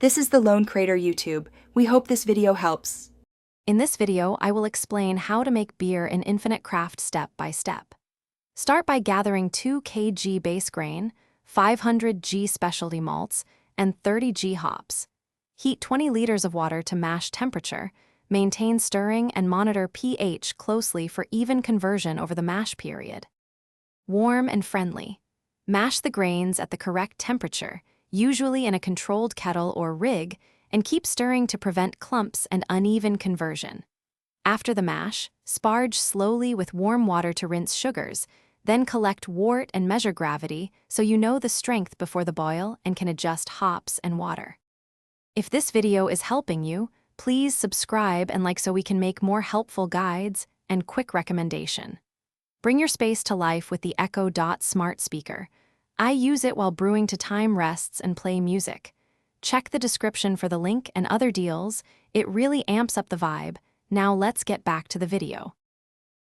This is the Lone Crater YouTube. We hope this video helps. In this video, I will explain how to make beer in Infinite Craft step by step. Start by gathering 2 kg base grain, 500 g specialty malts, and 30 g hops. Heat 20 liters of water to mash temperature, maintain stirring, and monitor pH closely for even conversion over the mash period. Warm and friendly. Mash the grains at the correct temperature, usually in a controlled kettle or rig, and keep stirring to prevent clumps and uneven conversion. After the mash, sparge slowly with warm water to rinse sugars, then collect wort and measure gravity so you know the strength before the boil and can adjust hops and water. If this video is helping you, please subscribe and like so we can make more helpful guides and quick recommendation. Bring your space to life with the Echo Dot smart speaker. I use it while brewing to time rests and play music. Check the description for the link and other deals. It really amps up the vibe. Now let's get back to the video.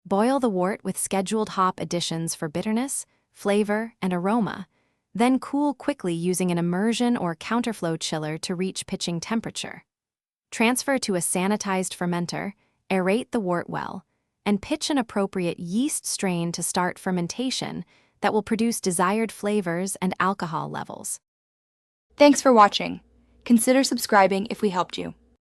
Boil the wort with scheduled hop additions for bitterness, flavor, and aroma. Then cool quickly using an immersion or counterflow chiller to reach pitching temperature. Transfer to a sanitized fermenter, aerate the wort well, and pitch an appropriate yeast strain to start fermentation that will produce desired flavors and alcohol levels. Thanks for watching. Consider subscribing if we helped you.